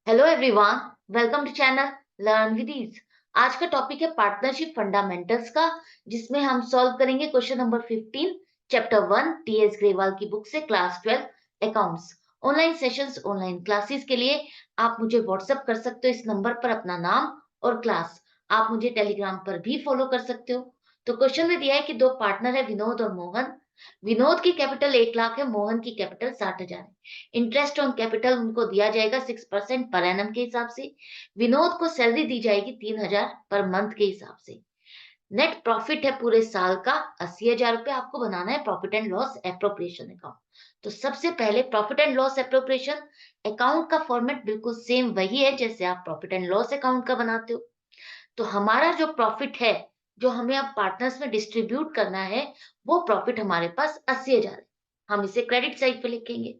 Hello everyone, welcome to channel learn with ease. आज का topic है पार्टनरशिप फंडामेंटल्स का, जिसमें हम सॉल्व करेंगे question number 15 chapter 1 TS Grewal की बुक से class 12 accounts. Online sessions, online classes के लिए आप मुझे व्हाट्सएप कर सकते हो इस नंबर पर अपना नाम और क्लास। आप मुझे टेलीग्राम पर भी फॉलो कर सकते हो। तो क्वेश्चन में दिया है कि दो पार्टनर है, विनोद और मोहन। विनोद की कैपिटल 1 लाख है, मोहन की कैपिटल 60,000 है। इंटरेस्ट ऑन कैपिटल उनको दिया जाएगा 6% पर एनम के हिसाब से। विनोद को सैलरी दी जाएगी 3,000 पर मंथ के हिसाब से। नेट प्रॉफिट है पूरे साल का 80,000 रुपए। आपको बनाना है profit and loss appropriation account. तो सबसे पहले profit and loss appropriation account का फॉर्मेट बिल्कुल सेम वही है जैसे आप प्रॉफिट एंड लॉस अकाउंट का बनाते हो। तो हमारा जो प्रॉफिट है, जो हमें अब पार्टनर्स में डिस्ट्रीब्यूट करना है, वो प्रॉफिट हमारे पास 80,000 है। हम इसे क्रेडिट साइड पे लिखेंगे।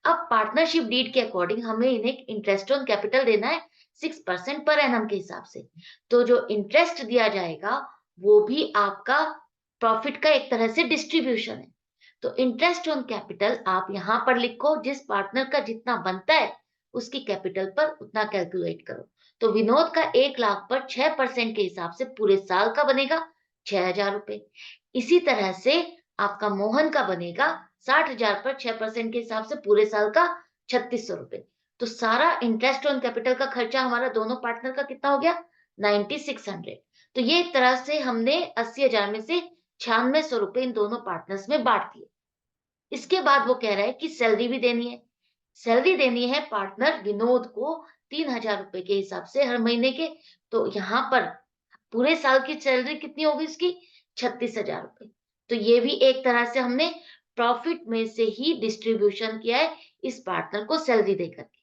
अब पार्टनरशिप डीड के अकॉर्डिंग हमें इन्हें इंटरेस्ट ऑन कैपिटल देना है 6% पर एनम के हिसाब से। तो जो इंटरेस्ट दिया जाएगा वो भी आपका प्रॉफिट का एक तरह से डिस्ट्रीब्यूशन है। तो इंटरेस्ट ऑन कैपिटल आप यहां पर लिखो, जिस पार्टनर का जितना बनता है उसकी कैपिटल पर उतना कैलकुलेट करो। तो विनोद का 1 लाख पर 6% के हिसाब से पूरे साल का बनेगा 6,000 रुपए। इसी तरह से आपका मोहन का बनेगा 60,000 पर 6% के हिसाब से पूरे साल का 3,600 रुपए। तो सारा इंटरेस्ट ऑन कैपिटल का खर्चा हमारा दोनों पार्टनर का कितना हो गया? 9,600। तो ये एक तरह से हमने 80,000 में से 9600 रुपए इन दोनों पार्टनर्स में बांट दिए। इसके बाद वो कह रहा है कि सैलरी भी देनी है। सैलरी देनी है पार्टनर विनोद को 3,000 रुपए के हिसाब से हर महीने के। तो यहाँ पर पूरे साल की सैलरी कितनी होगी उसकी? 36,000 रुपए। तो ये भी एक तरह से हमने प्रॉफिट में से ही डिस्ट्रीब्यूशन किया है इस पार्टनर को सैलरी देकर के।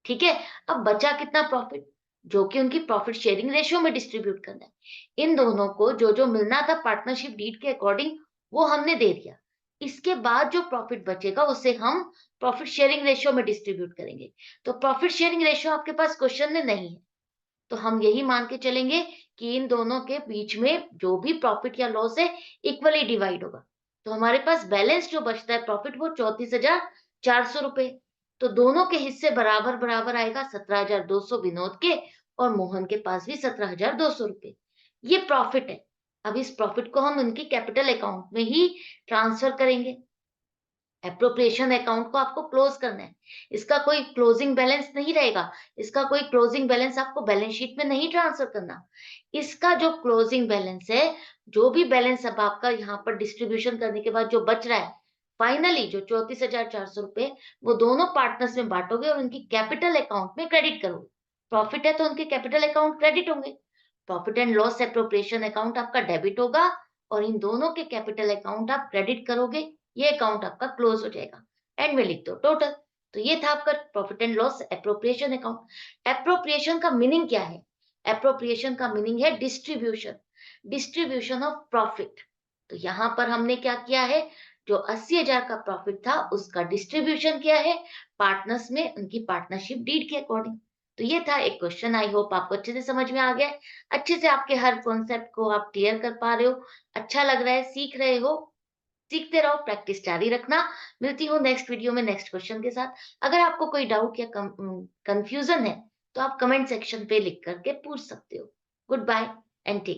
ठीक है। अब बचा कितना प्रॉफिट, जो कि उनकी प्रॉफिट शेयरिंग रेशियो में डिस्ट्रीब्यूट करना है। इन दोनों को जो जो मिलना था पार्टनरशिप डीड के अकॉर्डिंग वो हमने दे दिया। इसके बाद जो प्रॉफिट बचेगा उसे हम प्रॉफिट शेयरिंग रेशियो में डिस्ट्रीब्यूट करेंगे। तो प्रॉफिट शेयरिंग रेशियो आपके पास क्वेश्चन में नहीं है, तो हम यही मान के चलेंगे कि इन दोनों के बीच में जो भी प्रॉफिट या लॉस है इक्वली डिवाइड होगा। तो हमारे पास बैलेंस जो बचता है प्रॉफिट वो 34,400 रुपए। तो दोनों के हिस्से बराबर बराबर आएगा, 17,200 विनोद के और मोहन के पास भी 17,200 रुपए। ये प्रॉफिट है। अब इस प्रॉफिट को हम उनकी कैपिटल अकाउंट में ही ट्रांसफर करेंगे। एप्रोप्रिएशन अकाउंट को आपको क्लोज करना है। इसका कोई क्लोजिंग बैलेंस नहीं रहेगा। इसका कोई क्लोजिंग बैलेंस आपको बैलेंस शीट में नहीं ट्रांसफर करना। इसका जो क्लोजिंग बैलेंस है, जो भी बैलेंस अब आपका यहाँ पर डिस्ट्रीब्यूशन करने के बाद जो बच रहा है, फाइनली जो 34,400 रुपए, वो दोनों पार्टनर्स में बांटोगे और उनकी कैपिटल अकाउंट में क्रेडिट करोगे। प्रॉफिट है तो उनके कैपिटल अकाउंट क्रेडिट होंगे। Profit and loss appropriation account आपका डेबिट होगा और इन दोनों के कैपिटल अकाउंट आप क्रेडिट करोगे। ये अकाउंट आपका क्लोज हो जाएगा। एंड में लिख दो टोटल। तो ये था आपका profit and loss appropriation account. Appropriation का मीनिंग क्या है? एप्रोप्रिएशन का मीनिंग है डिस्ट्रीब्यूशन, डिस्ट्रीब्यूशन ऑफ प्रॉफिट। तो यहां पर हमने क्या किया है, जो 80,000 का प्रॉफिट था उसका डिस्ट्रीब्यूशन किया है पार्टनर्स में उनकी पार्टनरशिप डीड के अकॉर्डिंग। तो ये था एक क्वेश्चन। आई होप आपको अच्छे से समझ में आ गया है। अच्छे से आपके हर कॉन्सेप्ट को आप क्लियर कर पा रहे हो। अच्छा लग रहा है, सीख रहे हो। सीखते रहो, प्रैक्टिस जारी रखना। मिलती हूँ नेक्स्ट वीडियो में नेक्स्ट क्वेश्चन के साथ। अगर आपको कोई डाउट या कंफ्यूजन है तो आप कमेंट सेक्शन पे लिख करके पूछ सकते हो। Good bye and take